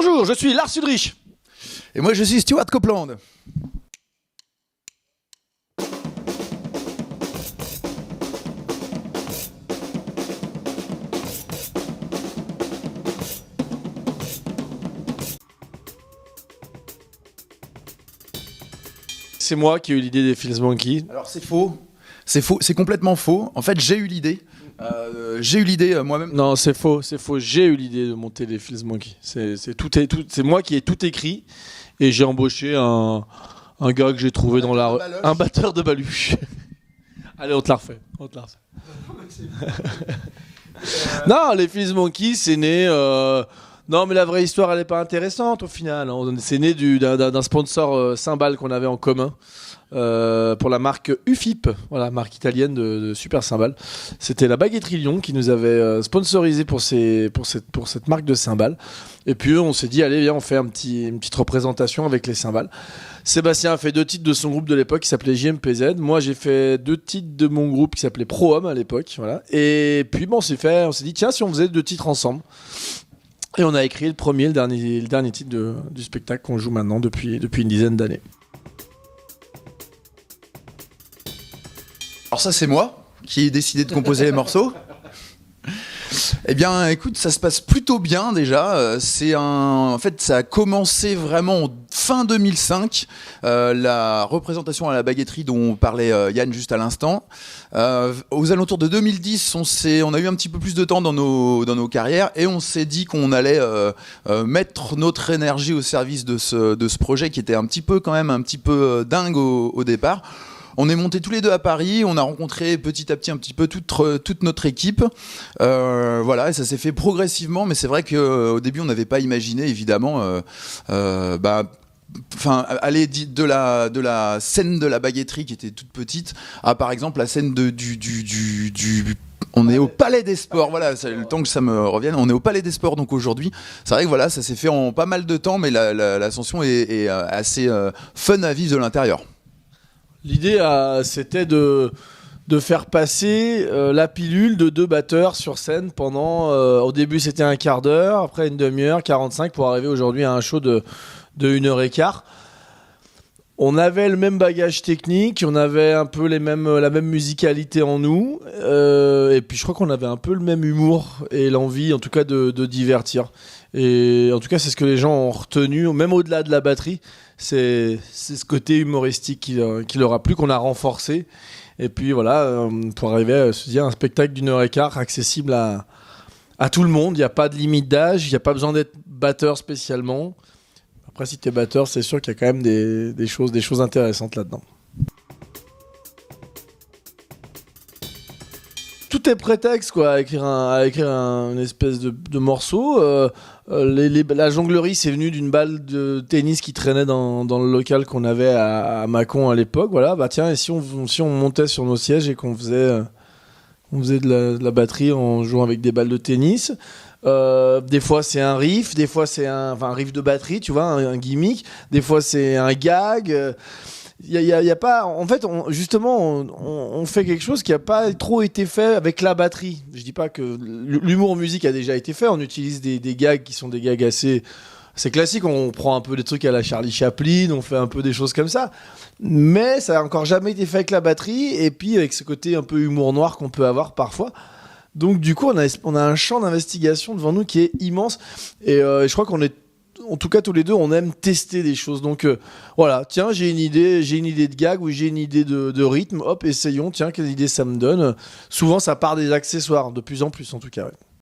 Bonjour, je suis Lars Ulrich. Et moi je suis Stuart Copeland. C'est moi qui ai eu l'idée des Films Monkey. Alors c'est faux, c'est complètement faux. En fait j'ai eu l'idée. Moi-même. Non, c'est faux. J'ai eu l'idée de monter les Films Monkey. C'est moi qui ai tout écrit et j'ai embauché un gars que j'ai trouvé dans la rue, un batteur de baluche. Allez, on te la refait. Non, les Films Monkey, c'est né. Non, mais la vraie histoire, elle n'est pas intéressante au final. C'est né d'un sponsor cymbales qu'on avait en commun. Pour la marque UFIP, voilà, marque italienne de super cymbales. C'était la Baguetterie Lyon qui nous avait sponsorisé pour cette marque de cymbales. Et puis on s'est dit, allez, viens, on fait une petite représentation avec les cymbales. Sébastien a fait 2 titres de son groupe de l'époque qui s'appelait JMPZ. Moi, j'ai fait 2 titres de mon groupe qui s'appelait Pro-Homme à l'époque. Voilà. Et puis on s'est dit, tiens, si on faisait 2 titres ensemble. Et on a écrit le dernier titre du spectacle qu'on joue maintenant depuis une dizaine d'années. Alors ça c'est moi qui ai décidé de composer les morceaux. Eh bien écoute, ça se passe plutôt bien déjà. En fait ça a commencé vraiment fin 2005, la représentation à la baguetterie dont parlait Yann juste à l'instant. Aux alentours de 2010, on a eu un petit peu plus de temps dans nos carrières et on s'est dit qu'on allait mettre notre énergie au service de ce projet qui était un petit peu dingue au départ. On est montés tous les deux à Paris, on a rencontré petit à petit un petit peu toute notre équipe. Voilà, et ça s'est fait progressivement, mais c'est vrai qu'au début on n'avait pas imaginé évidemment aller de la scène de la baguetterie qui était toute petite à par exemple la scène on est au Palais des Sports, voilà, c'est le temps que ça me revienne. On est au Palais des Sports donc aujourd'hui. C'est vrai que voilà, ça s'est fait en pas mal de temps, mais l'ascension est assez fun à vivre de l'intérieur. L'idée, c'était de faire passer la pilule de 2 batteurs sur scène pendant... au début, c'était un quart d'heure, après une demi-heure, 45, pour arriver aujourd'hui à un show de 1h15. On avait le même bagage technique, on avait un peu la même musicalité en nous, et puis je crois qu'on avait un peu le même humour et l'envie, en tout cas, de divertir. Et en tout cas, c'est ce que les gens ont retenu, même au-delà de la batterie. C'est ce côté humoristique qui leur a plu, qu'on a renforcé. Et puis voilà, pour arriver à se dire un spectacle d'1h15 accessible à tout le monde. Il n'y a pas de limite d'âge, il n'y a pas besoin d'être batteur spécialement. Après, si tu es batteur, c'est sûr qu'il y a quand même des choses intéressantes là-dedans. Tout est prétexte quoi, à écrire une espèce de morceau. La jonglerie, c'est venu d'une balle de tennis qui traînait dans le local qu'on avait à Mâcon à l'époque. Voilà, bah tiens, et si on montait sur nos sièges et qu'on faisait de la batterie en jouant avec des balles de tennis. Des fois c'est un riff, des fois c'est un riff de batterie, tu vois, un gimmick. Des fois c'est un gag. Y a pas, en fait, on fait quelque chose qui a pas trop été fait avec la batterie. Je dis pas que l'humour en musique a déjà été fait. On utilise des gags qui sont des gags assez classiques. On prend un peu des trucs à la Charlie Chaplin, on fait un peu des choses comme ça. Mais ça a encore jamais été fait avec la batterie. Et puis avec ce côté un peu humour noir qu'on peut avoir parfois. Donc du coup, on a un champ d'investigation devant nous qui est immense. Et je crois qu'on est, en tout cas tous les deux, on aime tester des choses. Donc voilà, tiens, j'ai une idée de gag ou j'ai une idée de rythme. Hop, essayons. Tiens, quelle idée ça me donne. Souvent, ça part des accessoires, de plus en plus en tout cas. Ouais.